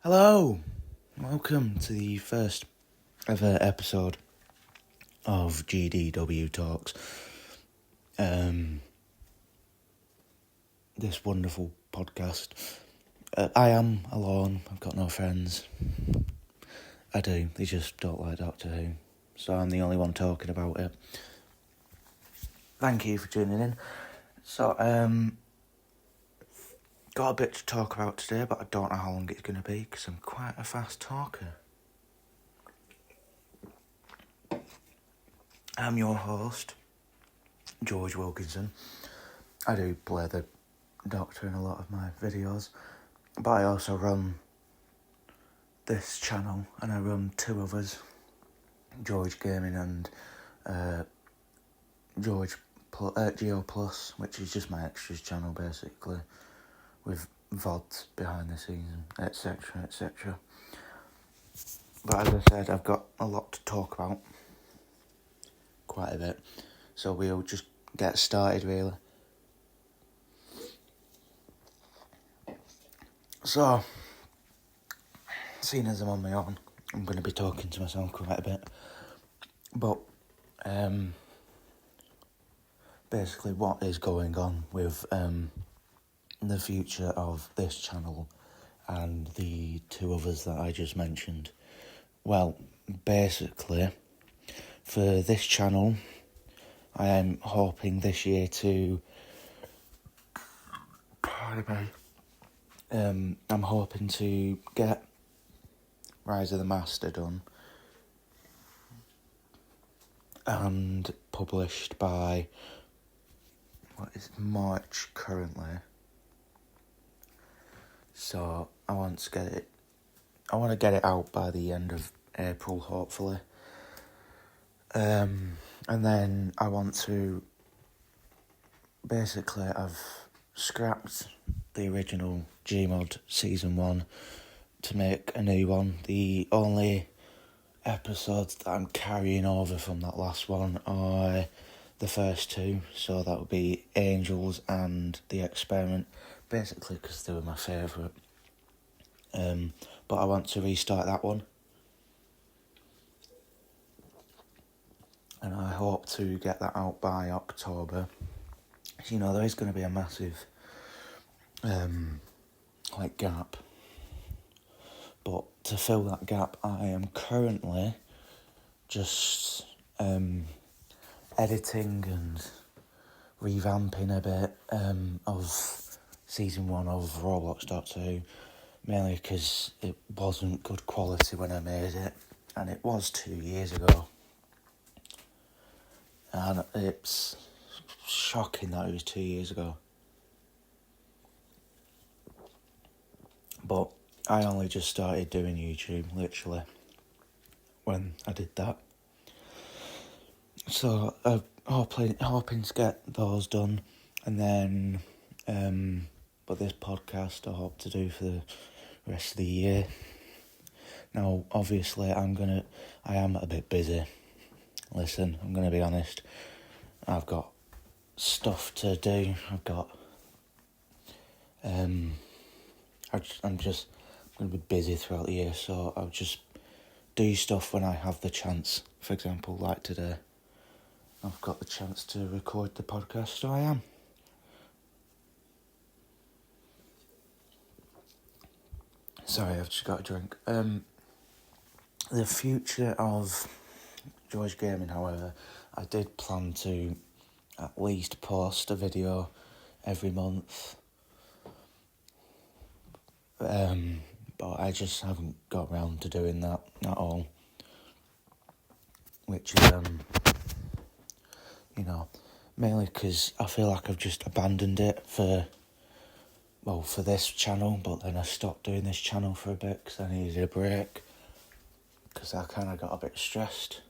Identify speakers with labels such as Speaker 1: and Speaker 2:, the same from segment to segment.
Speaker 1: Hello, welcome to the first ever episode of GDW Talks. This wonderful podcast. I am alone, I've got no friends. I do, they just don't like Doctor Who, so I'm the only one talking about it. Thank you for tuning in. So, got a bit to talk about today, but I don't know how long it's going to be, because I'm quite a fast talker. I'm your host, George Wilkinson. I do play the Doctor in a lot of my videos, but I also run this channel, and I run two others, George Gaming and George Geo Plus, which is just my extras channel basically, with VODs behind the scenes, etc, etc. But as I said, I've got a lot to talk about, quite a bit, so we'll just get started really. So, seeing as I'm on my own, I'm going to be talking to myself quite a bit, but basically what is going on with the future of this channel and the two others that I just mentioned. Well, basically, for this channel, I am hoping this year to... I'm hoping to get Rise of the Master done and published by, March currently. So I want to get it out by the end of April, hopefully. And then I want to, basically, I've scrapped the original Gmod Season 1 to make a new one. The only episodes that I'm carrying over from that last one are the first two, so that would be Angels and The Experiment, basically because they were my favourite. But I want to restart that one, and I hope to get that out by October. You know, there is going to be a massive gap, but to fill that gap, I am currently just editing and revamping a bit of Season 1 of Roblox Doctor Who, mainly because it wasn't good quality when I made it, and it was 2 years ago, and it's shocking that it was 2 years ago. But I only just started doing YouTube, literally, when I did that. So I'm hoping to get those done, and then, but this podcast I hope to do for the rest of the year. Now, obviously, I am a bit busy listen, I'm going to be honest, I've got stuff to do. I've got, I'm going to be busy throughout the year, so I'll just do stuff when I have the chance. For example, like today, I've got the chance to record the podcast, so I am. Sorry, I've just got a drink. The future of George Gaming, however, I did plan to at least post a video every month. But I just haven't got around to doing that at all. Which is, mainly because I feel like I've just abandoned it for this channel, but then I stopped doing this channel for a bit because I needed a break, because I kind of got a bit stressed.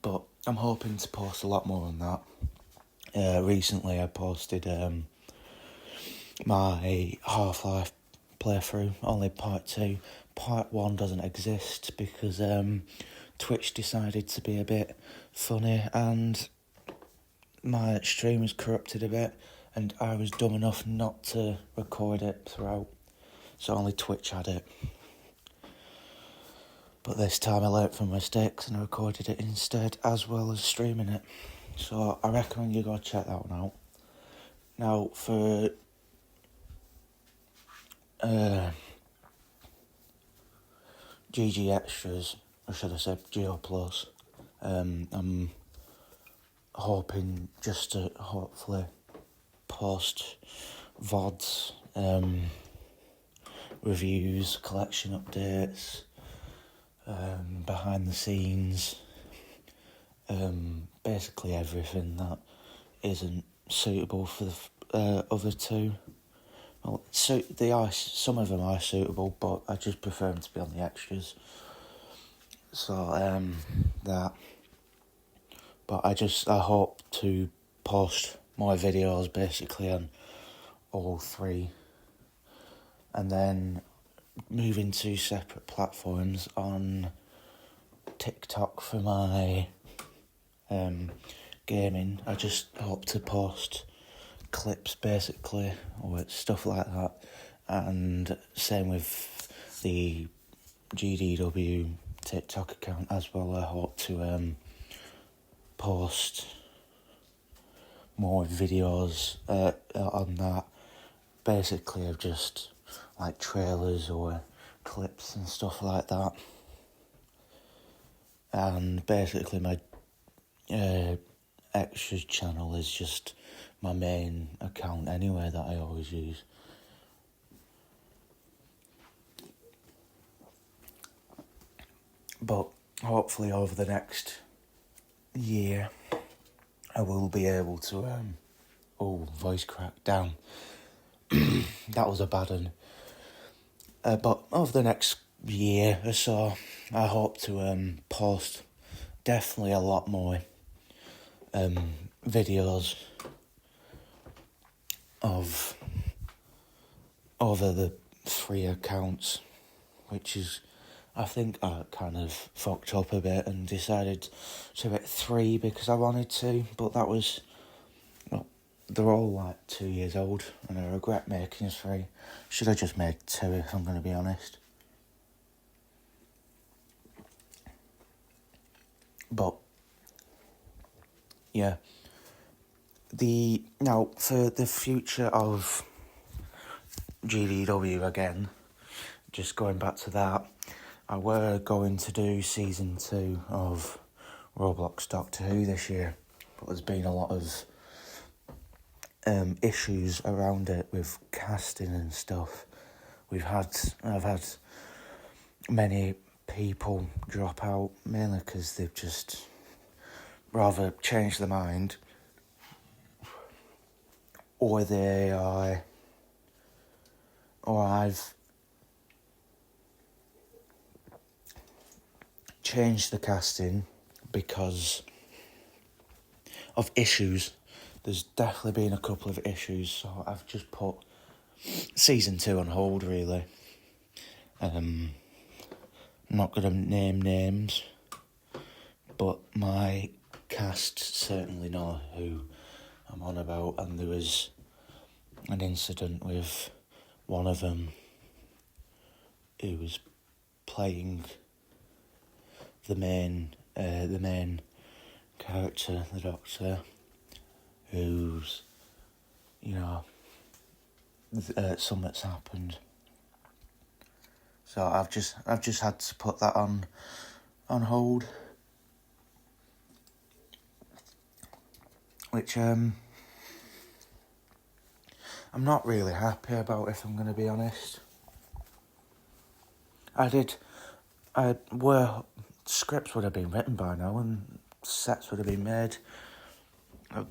Speaker 1: But I'm hoping to post a lot more on that. Recently I posted my Half-Life playthrough, only part 2. Part 1 doesn't exist because Twitch decided to be a bit funny and my stream was corrupted a bit, and I was dumb enough not to record it throughout, so only Twitch had it. But this time I learnt from mistakes and I recorded it instead, as well as streaming it. So I recommend you go check that one out. Now for GG Extras, or should I say Geo Plus, I'm hoping just to hopefully post VODs, reviews, collection updates, behind the scenes, basically everything that isn't suitable for the other two. Well, some of them are suitable, but I just prefer them to be on the extras. So that. But I hope to post more videos basically on all 3, and then move into separate platforms on TikTok for my gaming. I just hope to post clips basically, or stuff like that, and same with the GDW Tik Tok account as well. I hope to post more videos on that, basically of just like trailers or clips and stuff like that. And basically my extras channel is just my main account anyway that I always use. But hopefully over the next year I will be able to voice crack down. That was a bad one. But over the next year or so, I hope to post definitely a lot more videos of over the 3 accounts, which is, I think I kind of fucked up a bit and decided to make 3 because I wanted to, but that was, they're all like 2 years old and I regret making 3. Should have just made 2 if I'm going to be honest. But yeah, now for the future of GDW again, just going back to that, I were going to do season 2 of Roblox Doctor Who this year, but there's been a lot of issues around it with casting and stuff. I've had many people drop out, mainly because they've just rather changed their mind, or I've changed the casting because of issues. There's definitely been a couple of issues, so I've just put season 2 on hold really, I'm not going to name names, but my cast certainly know who I'm on about, and there was an incident with one of them who was playing the main character, the Doctor, who's, something's happened. So I've just had to put that on hold, which I'm not really happy about, if I'm going to be honest. Scripts would have been written by now and sets would have been made,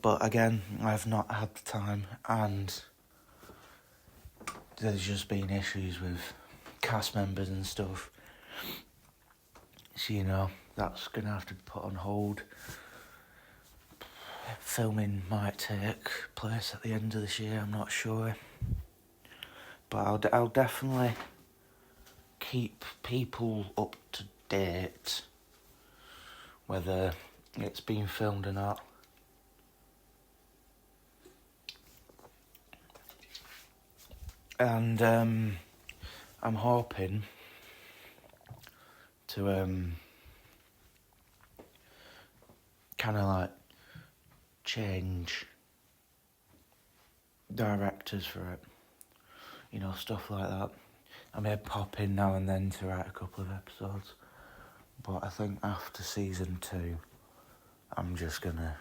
Speaker 1: but again, I've not had the time, and there's just been issues with cast members and stuff. So, that's going to have to be put on hold. Filming might take place at the end of this year, I'm not sure. But I'll definitely keep people up to date, whether it's been filmed or not. And I'm hoping to kind of like change directors for it, stuff like that. I may pop in now and then to write a couple of episodes, but I think after season 2, I'm just gonna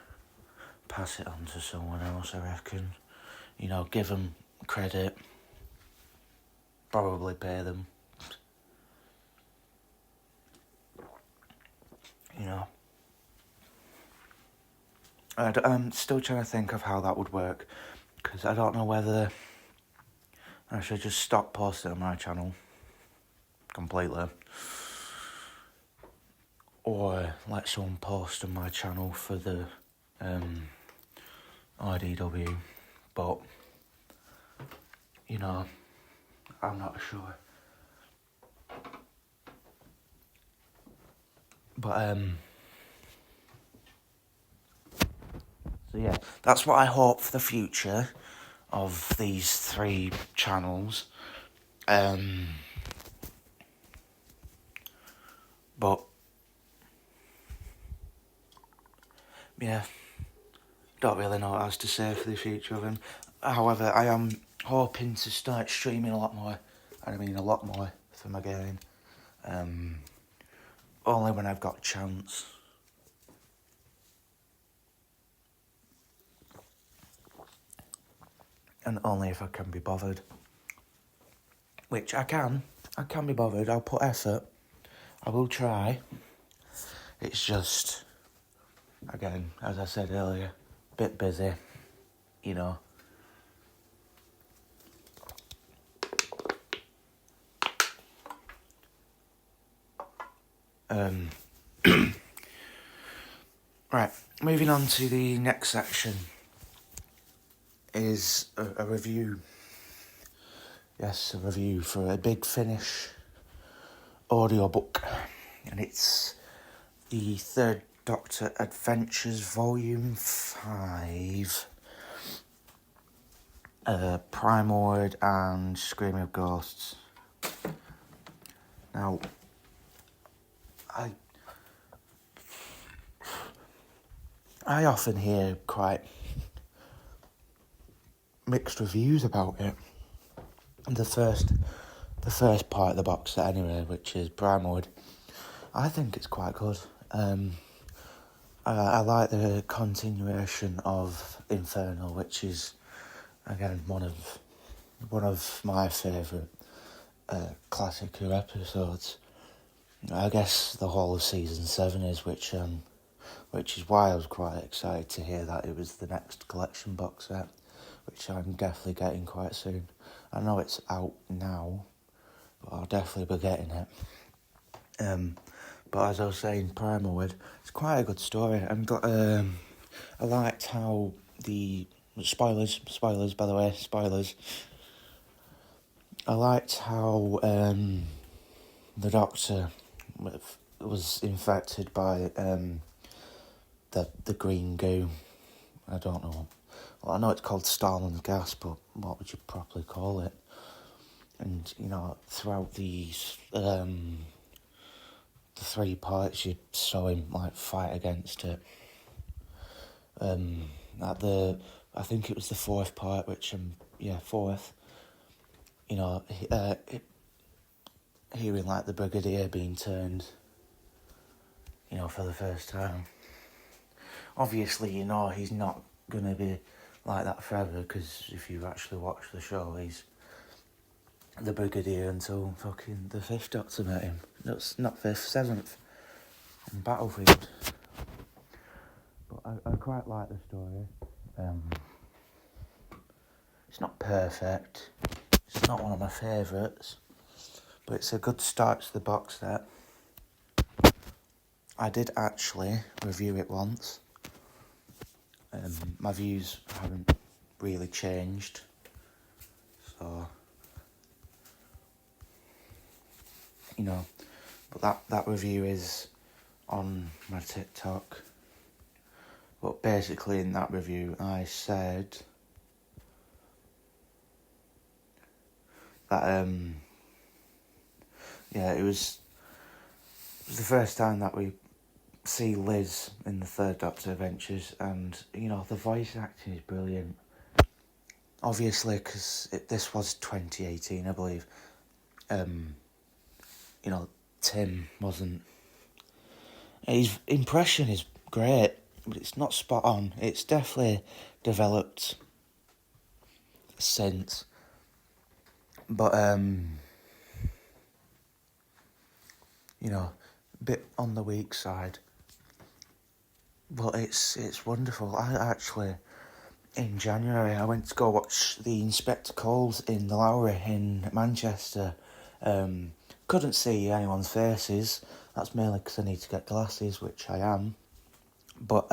Speaker 1: pass it on to someone else, I reckon. Give them credit, probably pay them. I'm still trying to think of how that would work, because I don't know whether I should just stop posting on my channel completely, or let someone post on my channel for the IDW, but I'm not sure. But so yeah, that's what I hope for the future of these 3 channels. But yeah, don't really know what else to say for the future of him. However, I am hoping to start streaming a lot more, and I mean a lot more, for my gaming. Only when I've got a chance. And only if I can be bothered. Which I can be bothered, I'll put effort, I will try. It's just, again, as I said earlier, a bit busy, Right, moving on to the next section is a review. Yes, a review for a Big Finish audiobook, and it's the Third Doctor Adventures Volume 5, Primord and Screaming of Ghosts. Now, I often hear quite mixed reviews about it. The first part of the box set anyway, which is Primord, I think it's quite good. I like the continuation of Infernal, which is again one of my favourite classic Who episodes. I guess the whole of season 7 is, which is why I was quite excited to hear that it was the next collection box set, which I'm definitely getting quite soon. I know it's out now, but I'll definitely be getting it. But as I was saying, Primorwood, it's quite a good story. I liked how the spoilers by the way, spoilers. I liked how the Doctor was infected by the green goo. I don't know. Well, I know it's called Stalin's gas, but what would you properly call it? And, you know, throughout these, the 3 parts, you saw him, like, fight against it. I think it was the 4th part, fourth, you know, hearing, like, the Brigadier being turned, you know, for the first time. Obviously, you know, he's not going to be like that forever, because if you actually watch the show, he's the Brigadier until fucking the 5th Doctor met him. No, it's not 5th, 7th, in Battlefield. But I quite like the story. It's not perfect. It's not one of my favourites, but it's a good start to the box set. I did actually review it once. My views haven't really changed, so, you know, but that review is on my TikTok. But basically in that review I said that it was the first time that we see Liz in the 3rd Doctor Adventures, and, you know, the voice acting is brilliant. Obviously, because this was 2018, I believe. You know, Tim wasn't. His impression is great, but it's not spot on. It's definitely developed since. But, you know, a bit on the weak side. But it's wonderful. I actually, in January, I went to go watch the Inspector Calls in the Lowry in Manchester. Couldn't see anyone's faces. That's mainly because I need to get glasses, which I am. But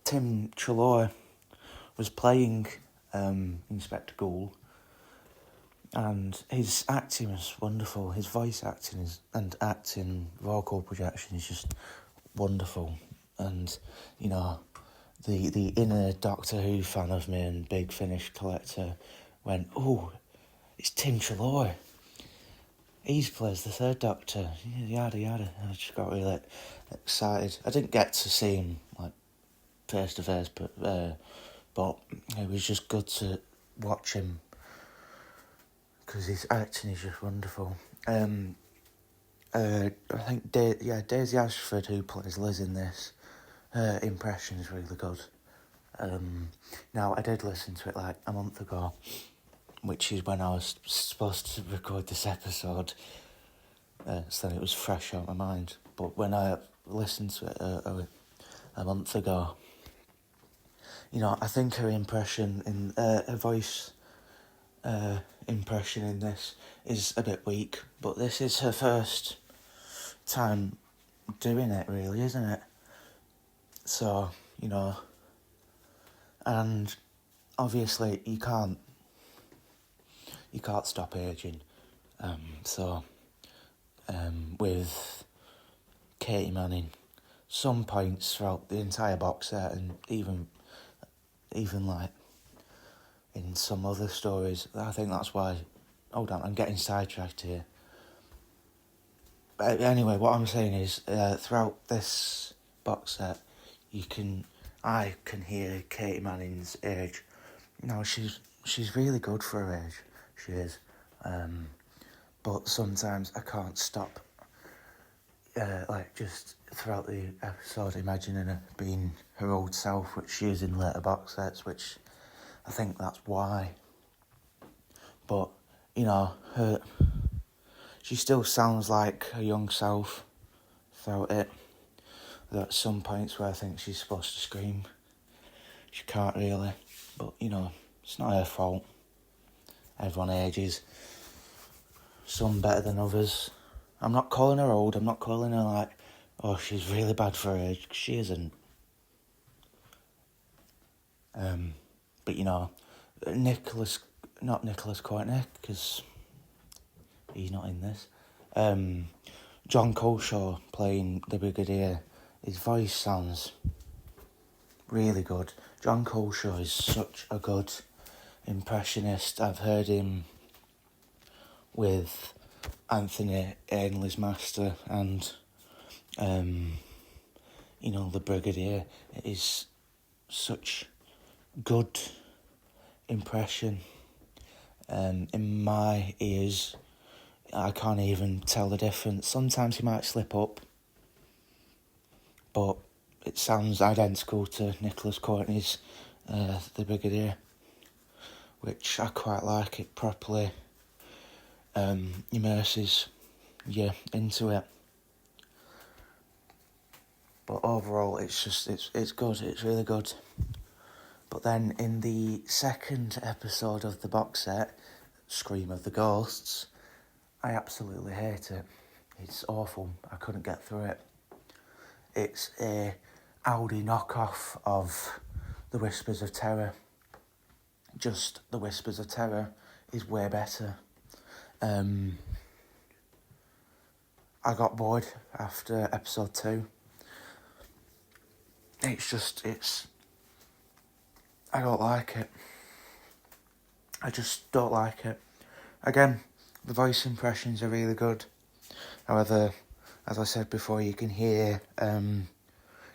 Speaker 1: Tim Chiloy was playing Inspector Gould, and his acting was wonderful. His voice acting vocal projection is just wonderful. And, you know, the inner Doctor Who fan of me and big Finnish collector went, "Oh, it's Tim Chiloy. He plays the 3rd Doctor, yada yada." I just got really excited. I didn't get to see him, like, face to face, but it was just good to watch him, because his acting is just wonderful. I think Daisy Ashford, who plays Liz in this, her impression is really good. Now, I did listen to it like a month ago, which is when I was supposed to record this episode, so that it was fresh out of my mind. But when I listened to it a month ago, you know, I think her impression in her voice impression in this is a bit weak, but this is her first time doing it, really, isn't it? So, you know, and obviously you can't stop aging. With Katie Manning, some points throughout the entire box set, and even like in some other stories, I think that's why. Hold on, I'm getting sidetracked here. But anyway, what I'm saying is, throughout this box set, I can hear Katie Manning's age. No, she's really good for her age. She is. But sometimes I can't stop, just throughout the episode, imagining her being her old self, which she is in later box sets, which I think that's why. But, you know, she still sounds like her young self throughout it. There are some points where I think she's supposed to scream. She can't really, but, you know, it's not her fault. Everyone ages. Some better than others. I'm not calling her old. I'm not calling her like, oh, she's really bad for her age. She isn't. But, you know, not Nicholas Courtney, because he's not in this. John Coleshaw playing the Brigadier, his voice sounds really good. John Coleshaw is such a good impressionist. I've heard him with Anthony Ainley's Master and, the Brigadier. It is such good impression. In my ears, I can't even tell the difference. Sometimes he might slip up, but it sounds identical to Nicholas Courtney's The Brigadier, which I quite like. It properly immerses you into it. But overall, it's good. It's really good. But then in the second episode of the box set, Scream of the Ghosts, I absolutely hate it. It's awful. I couldn't get through it. It's a Audi knockoff of The Whispers of Terror. Just The Whispers of Terror is way better. I got bored after episode 2. I don't like it. I just don't like it. Again, the voice impressions are really good. However, as I said before, you can hear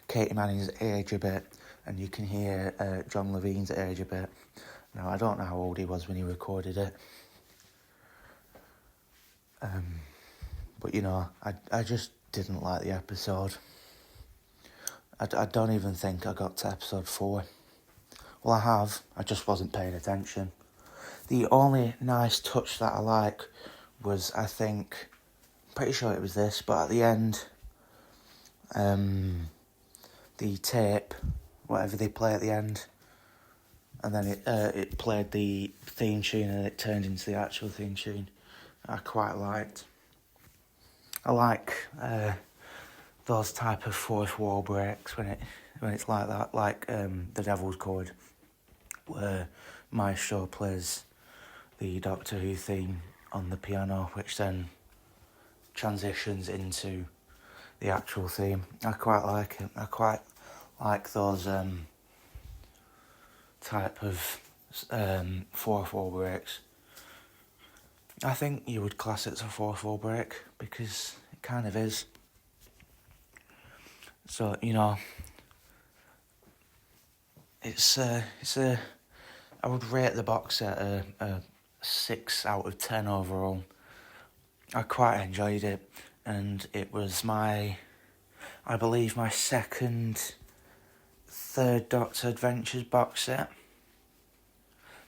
Speaker 1: Katie Manning's age a bit, and you can hear John Levine's age a bit. Now, I don't know how old he was when he recorded it. But, I just didn't like the episode. I don't even think I got to episode 4. Well, I have. I just wasn't paying attention. The only nice touch that I like was, I think, pretty sure it was this, but at the end, the tape, whatever they play at the end, and then it played the theme tune and it turned into the actual theme tune. I quite liked. I like those type of fourth wall breaks when it's like that, like The Devil's Chord, where Maestro plays the Doctor Who theme on the piano, which then transitions into the actual theme. I quite like it. I quite like those type of fourth wall breaks. I think you would class it as a fourth wall break because it kind of is. So, I would rate the box set a 6 out of 10 overall. I quite enjoyed it, and it was I believe my second Third Doctor Adventures box set.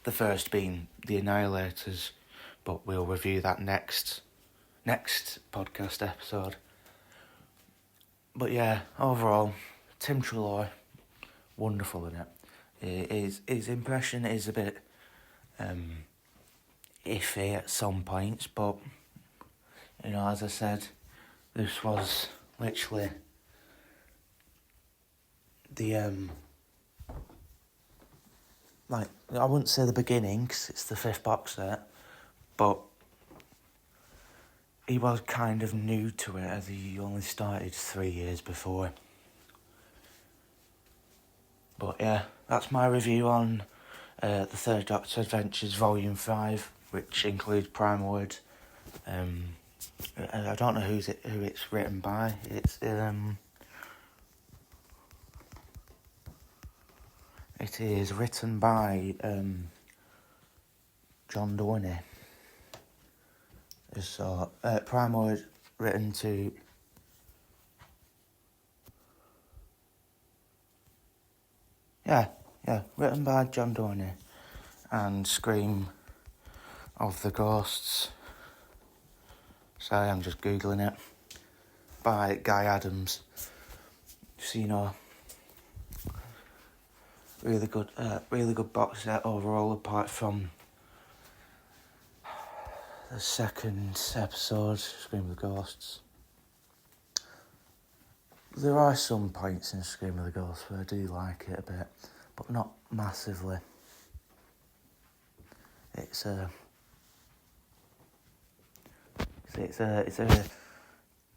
Speaker 1: The first being The Annihilators, but we'll review that next podcast episode. But yeah, overall, Tim Treloar, wonderful in it. His impression is a bit iffy at some points, but as I said, this was literally the I wouldn't say the beginning, 'cause it's the 5th box set, but he was kind of new to it as he only started 3 years before. But yeah, that's my review on the Third Doctor Adventures Volume 5, which includes Prime Word. I don't know who it's written by. It is written by John Dorney. So Prime Word written to written by John Dorney, and Scream of the Ghosts. Sorry, I'm just googling it. By Guy Adams. So really good box set overall, apart from the second episode, Scream of the Ghosts. There are some points in Scream of the Ghosts where I do like it a bit, but not massively. It's It's a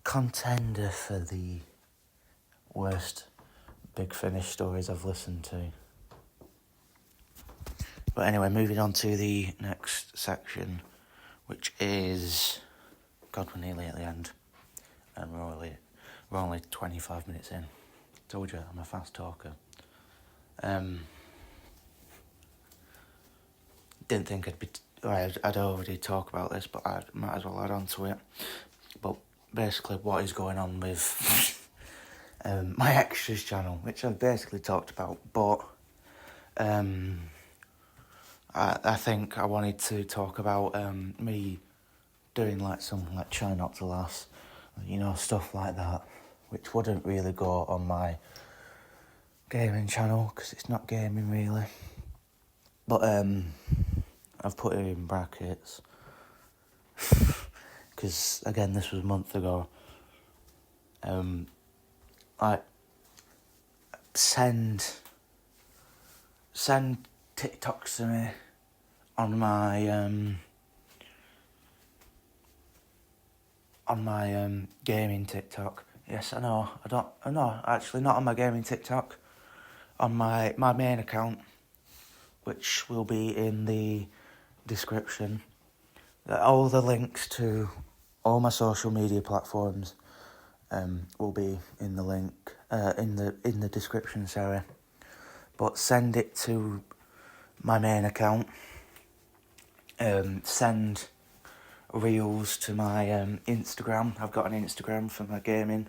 Speaker 1: contender for the worst Big Finish stories I've listened to. But anyway, moving on to the next section, which is... God, we're nearly at the end. And we're only 25 minutes in. Told you, I'm a fast talker. Didn't think I'd already talk about this, but I might as well add on to it. But basically what is going on with my extras channel, which I've basically talked about, but I think I wanted to talk about me doing like something like Try Not to Laugh, stuff like that, which wouldn't really go on my gaming channel, because it's not gaming really. But I've put it in brackets, because again, this was a month ago. Like, send TikToks to me on my gaming TikTok. Yes, I know. Actually, not on my gaming TikTok. On my main account, which will be in the description. All the links to all my social media platforms will be in the link in the description. Sorry, but send it to my main account. Send reels to my Instagram. I've got an Instagram for my gaming.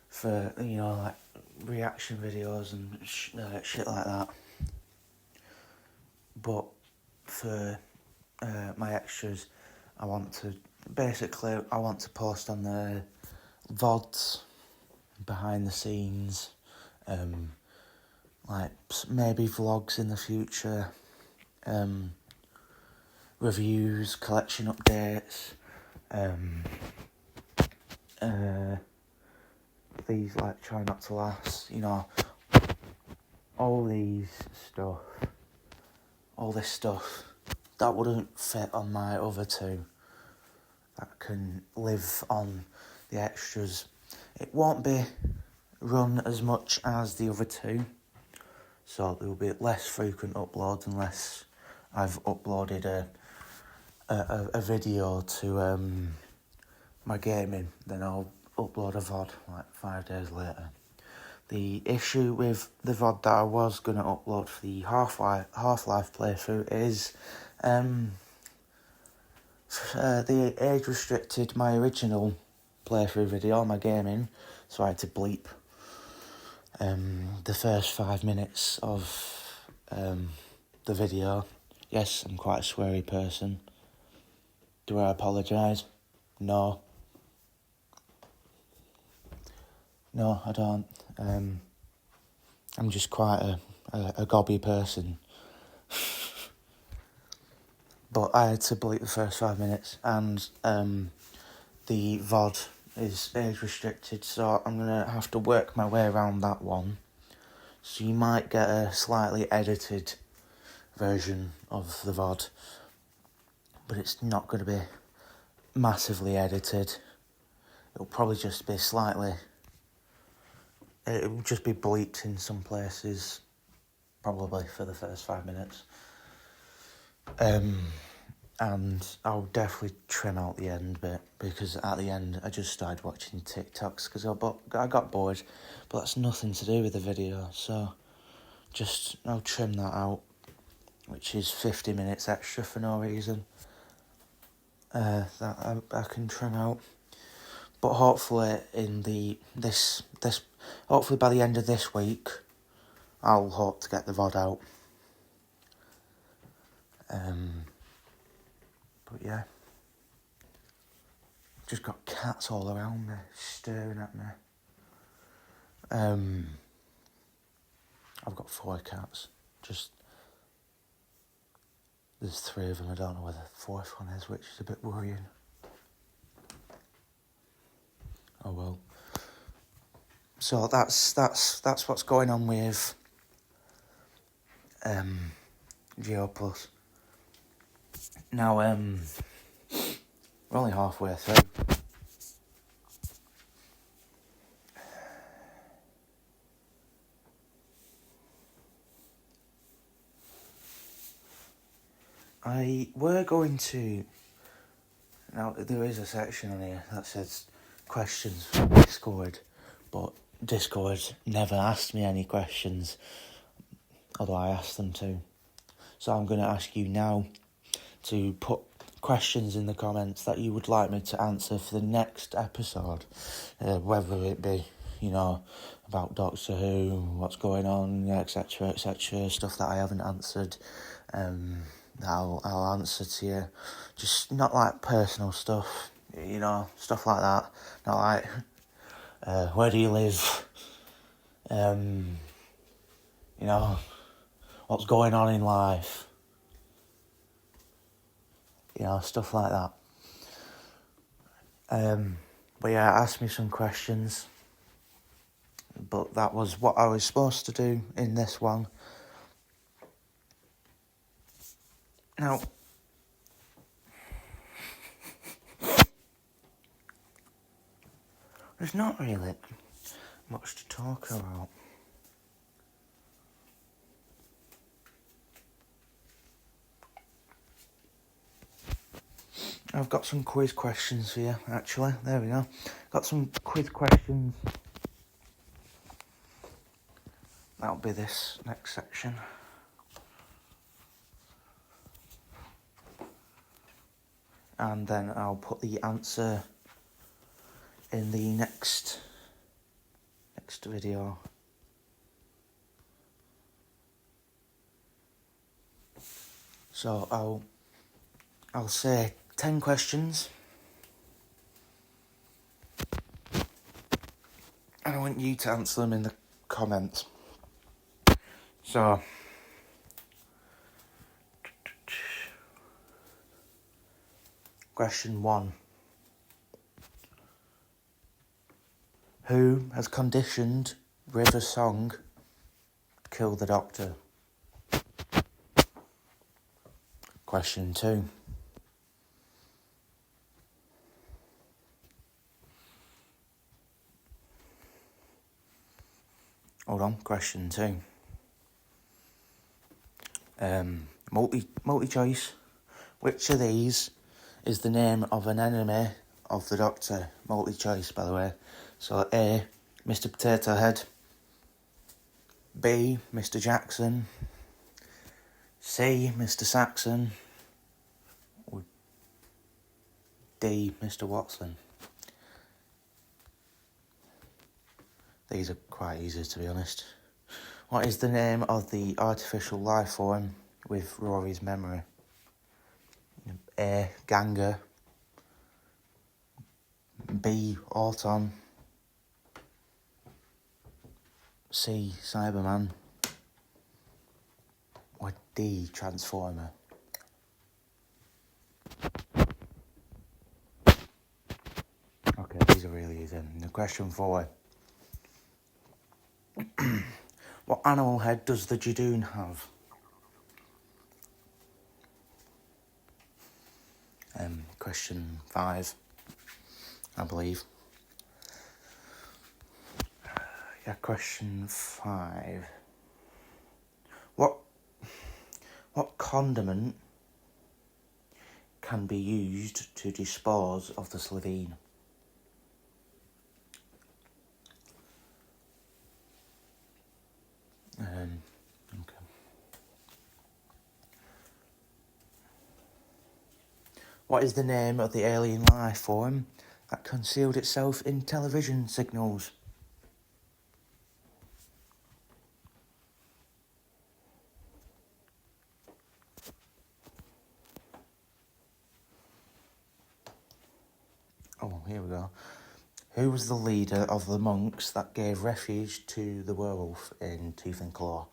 Speaker 1: For like reaction videos and shit like that. But for my extras, I want to post on the VODs, behind the scenes, like maybe vlogs in the future, reviews, collection updates, these like Try Not to Laugh, all this stuff that wouldn't fit on my other two, that can live on the extras. It won't be run as much as the other two, so there will be less frequent uploads unless I've uploaded a video to my gaming. Then I'll upload a VOD like 5 days later. The issue with the VOD that I was going to upload for the Half-Life playthrough is the age restricted my original playthrough video, my gaming, so I had to bleep the first 5 minutes of the video. Yes, I'm quite a sweary person. Do I apologise? No. No, I don't. I'm just quite a gobby person. But I had to bleep the first 5 minutes, and the VOD is age restricted, so I'm going to have to work my way around that one. So you might get a slightly edited version of the VOD, but it's not going to be massively edited. It'll probably just be it will just be bleeped in some places, probably for the first 5 minutes. And I'll definitely trim out the end bit, because at the end I just started watching TikToks because I got bored, but that's nothing to do with the video, so I'll trim that out, which is 50 minutes extra for no reason. That I can trim out. But hopefully hopefully by the end of this week, I'll hope to get the VOD out. But yeah, just got cats all around me, staring at me. I've got 4 cats. There's 3 of them. I don't know where the 4th one is, which is a bit worrying. Oh well. So that's what's going on with Geo Plus. Now We're only halfway through. We're going to... Now, there is a section on here that says questions from Discord, but Discord never asked me any questions, although I asked them to. So I'm going to ask you now to put questions in the comments that you would like me to answer for the next episode, whether it be, about Doctor Who, what's going on, etc., stuff that I haven't answered, I'll answer to you. Just not like personal stuff, stuff like that. Not like, where do you live? What's going on in life? Stuff like that. But yeah, ask me some questions. But that was what I was supposed to do in this one. Now, there's not really much to talk about. I've got some quiz questions for you, actually. There we go. Got some quiz questions. That'll be this next section. And then I'll put the answer in the next video. So I'll say 10 questions, and I want you to answer them in the comments. So, question 1. Who has conditioned River's song, Kill the Doctor? Question 2. Hold on, question 2. Multi-choice. Which of these is the name of an enemy of the Doctor? Multi-choice, by the way. So A, Mr. Potato Head. B, Mr. Jackson. C, Mr. Saxon. Or D, Mr. Watson. These are quite easy, to be honest. What is the name of the artificial life form with Rory's memory? A, Ganga. B, Auton. C, Cyberman. Or D, Transformer. Okay, these are really easy. Now, question 4. What animal head does the Judoon have? Question 5, I believe. Yeah, question 5. What condiment can be used to dispose of the Slovene? Okay. What is the name of the alien life form that concealed itself in television signals? Oh, here we go. Who was the leader of the monks that gave refuge to the werewolf in Tooth and Claw?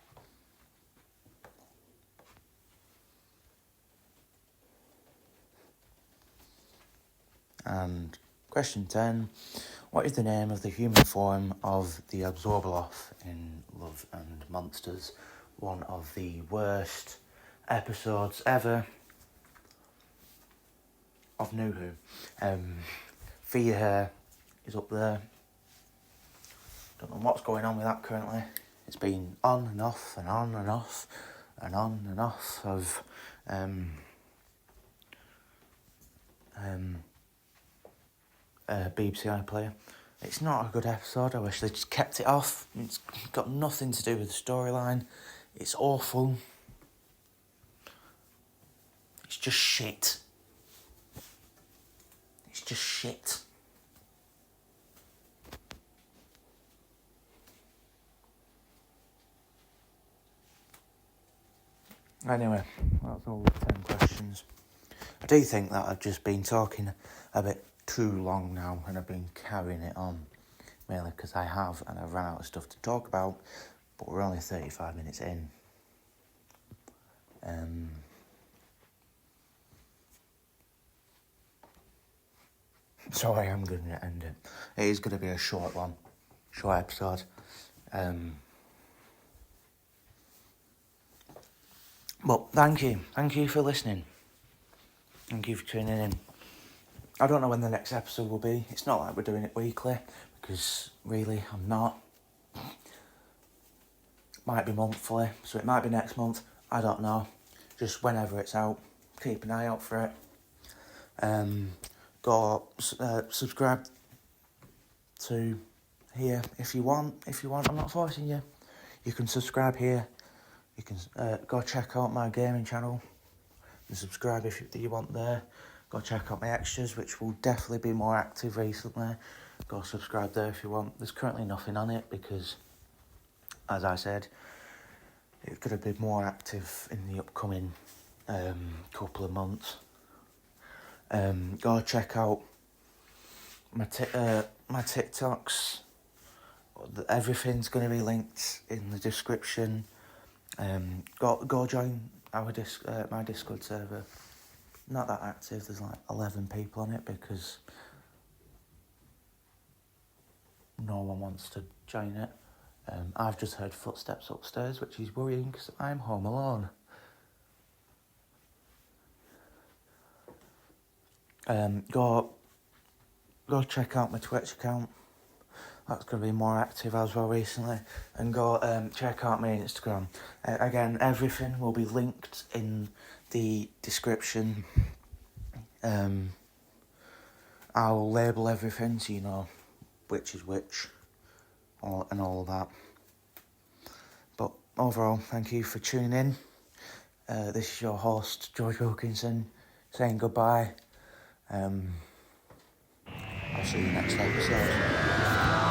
Speaker 1: And question 10. What is the name of the human form of the Absorbaloff in Love and Monsters? One of the worst episodes ever. of New Who. Fear Hair is up there. Don't know what's going on with that currently. It's been on and off and on and off and on and off of BBC iPlayer. It's not a good episode. I wish they just kept it off. It's got nothing to do with the storyline. It's awful. It's just shit. It's just shit. Anyway, that's all the 10 questions. I do think that I've just been talking a bit too long now, and I've been carrying it on, mainly because I have, and I've run out of stuff to talk about, but we're only 35 minutes in. So I am going to end it. It is going to be a short one, short episode. But thank you for listening. Thank you for tuning in. I don't know when the next episode will be. It's not like we're doing it weekly, because really I'm not. Might be monthly, so it might be next month. I don't know. Just whenever it's out, keep an eye out for it. Go subscribe to here if you want. I'm not forcing you. You can subscribe here. You can go check out my gaming channel and subscribe if you want there. Go check out my extras, which will definitely be more active recently. Go subscribe there if you want. There's currently nothing on it because, as I said, it could have been more active in the upcoming couple of months. Go check out my TikToks. Everything's going to be linked in the description. Go join our my Discord server. Not that active. There's like 11 people on it because no one wants to join it. I've just heard footsteps upstairs, which is worrying because I'm home alone. Go check out my Twitch account. That's going to be more active as well recently. And go check out my Instagram. Again, everything will be linked in the description. I'll label everything so you know which is which and all of that. But overall, thank you for tuning in. This is your host, George Wilkinson, saying goodbye. I'll see you next episode.